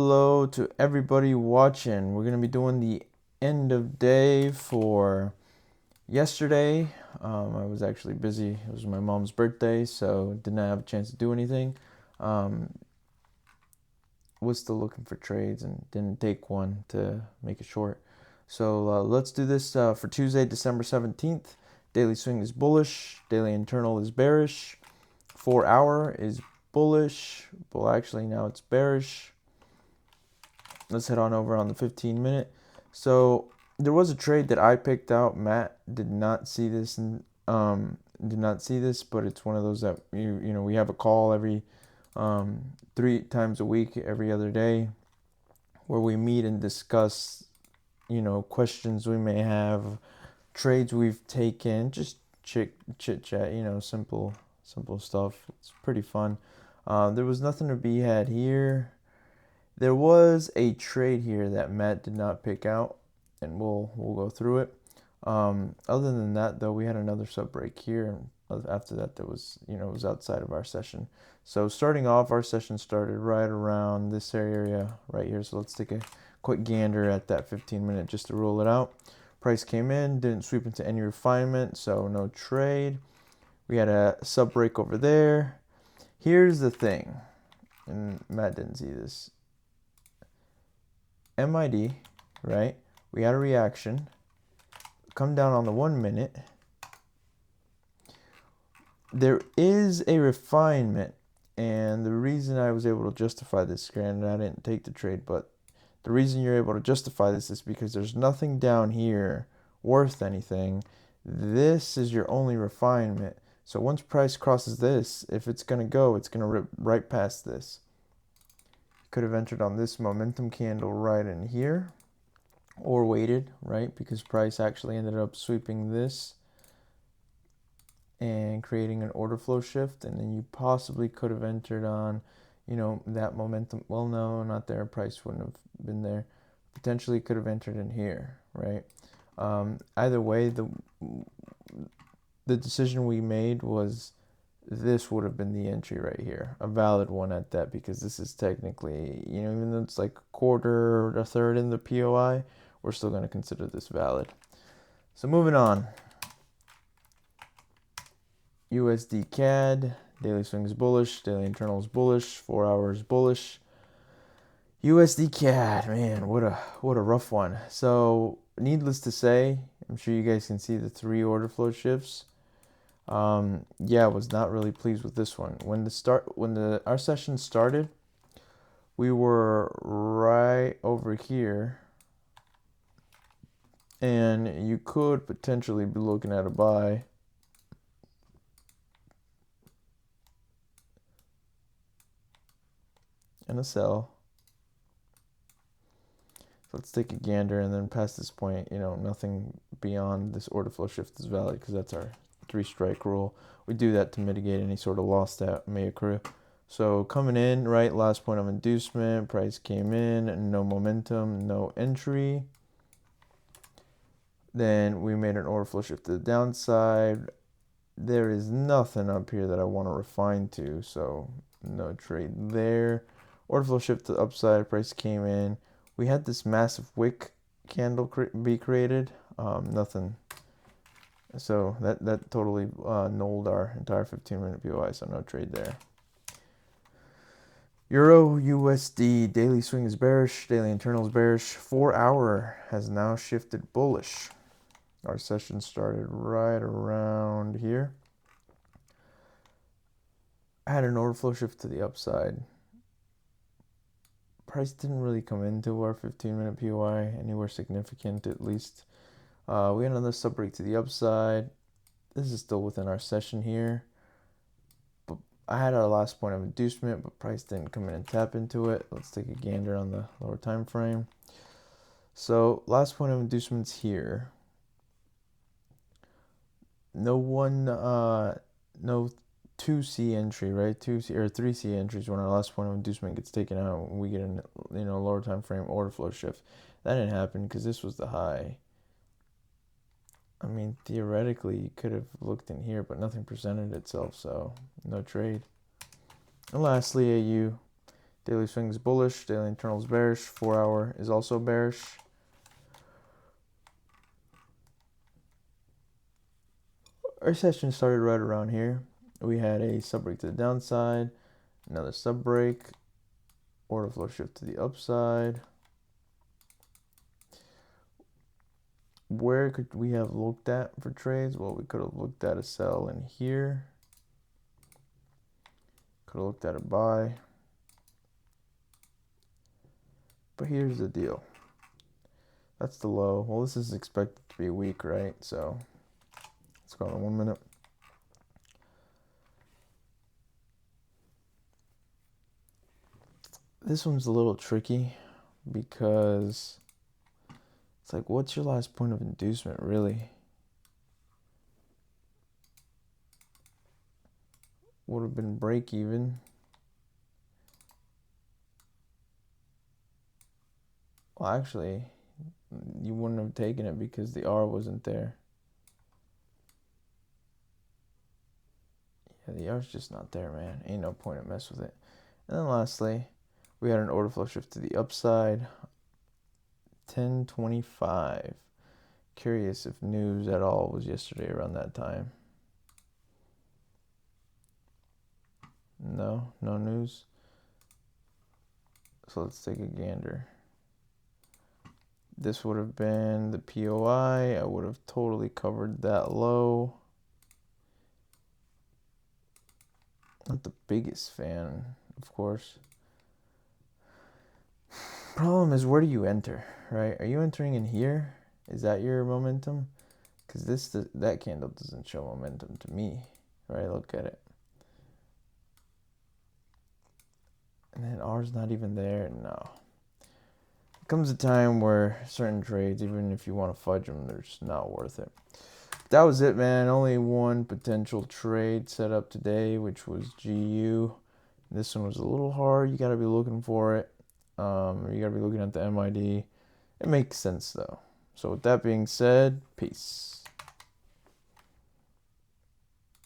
Hello to everybody watching. We're going to be doing the end of day for yesterday. I was actually busy. It was my mom's birthday, so did not have a chance to do anything. Um, was still looking for trades and didn't take one to make it short. So let's do this for Tuesday, December 17th. Daily swing is bullish. Daily internal is bearish. 4 hour is bullish. Well, actually, now it's bearish. Let's head on over on the 15-minute. So there was a trade that I picked out. Matt did not see this, and but it's one of those that we have a call every 3 times a week, every other day, where we meet and discuss questions we may have, trades we've taken, just chit chat, simple stuff. It's pretty fun. There was nothing to be had here. There was a trade here that Matt did not pick out, and we'll go through it. Other than that, though, we had another sub break here, and after that, it was outside of our session. So starting off, our session started right around this area right here. So let's take a quick gander at that 15-minute just to rule it out. Price came in, didn't sweep into any refinement, so no trade. We had a sub break over there. Here's the thing, and Matt didn't see this. MID, right? We had a reaction. Come down on the 1 minute. There is a refinement, and the reason I was able to justify this, granted I didn't take the trade, but the reason you're able to justify this is because there's nothing down here worth anything. This is your only refinement. So once price crosses this, if it's going to go, it's going to rip right past this. Could have entered on this momentum candle right in here, or waited, right? Because price actually ended up sweeping this and creating an order flow shift, and then you possibly could have entered on, that momentum. Well, no, not there. Price wouldn't have been there. Potentially could have entered in here, right? Either way, the decision we made was this would have been the entry right here, a valid one at that, because this is technically, even though it's like a quarter or a third in the POI, we're still going to consider this valid. So moving on. USD CAD, daily swing is bullish, daily internal is bullish, 4 hours bullish. USD CAD, man, what a rough one. So needless to say, I'm sure you guys can see the 3 order flow shifts. Yeah, I was not really pleased with this one. When our session started, we were right over here, and you could potentially be looking at a buy. And a sell. So let's take a gander, and then past this point, nothing beyond this order flow shift is valid, because that's our 3-strike rule. We do that to mitigate any sort of loss that may occur. So coming in, right, last point of inducement, price came in, no momentum, no entry. Then we made an order flow shift to the downside. There is nothing up here that I want to refine to, so no trade there. Order flow shift to the upside, price came in. We had this massive wick candle be created. Nothing. So that totally nulled our entire 15-minute POI, so no trade there. Euro USD, daily swing is bearish, daily internal is bearish. 4 hour has now shifted bullish. Our session started right around here. I had an order flow shift to the upside. Price didn't really come into our 15-minute POI anywhere significant, at least. We had another sub break to the upside. This is still within our session here. But I had our last point of inducement, but price didn't come in and tap into it. Let's take a gander on the lower time frame. So last point of inducement's here. No 2C entry, right? 2C or 3C entries when our last point of inducement gets taken out, we get a lower time frame order flow shift. That didn't happen because this was the high. I mean, theoretically, you could have looked in here, but nothing presented itself, so no trade. And lastly, AU, Daily swing is bullish. Daily internal is bearish. 4 hour is also bearish. Our session started right around here. We had a sub break to the downside, another sub break, order flow shift to the upside. Where could we have looked at for trades? Well, we could have looked at a sell in here. Could have looked at a buy. But here's the deal. That's the low. Well, this is expected to be weak, right? So let's go on 1 minute. This one's a little tricky because it's like, what's your last point of inducement, really? Would have been break even. Well, actually, you wouldn't have taken it because the R wasn't there. Yeah, the R's just not there, man. Ain't no point in mess with it. And then lastly, we had an order flow shift to the upside. 10:25. Curious if news at all was yesterday around that time. No news. So let's take a gander. This would have been the POI. I would have totally covered that low. Not the biggest fan, of course. Problem is, where do you enter, right? Are you entering in here? Is that your momentum? Because that candle doesn't show momentum to me, right? Look at it. And then R's not even there. No. Comes a time where certain trades, even if you want to fudge them, they're just not worth it. That was it, man. Only one potential trade set up today, which was GU. This one was a little hard. You got to be looking for it. You got to be looking at the MID. It makes sense, though. So with that being said, peace.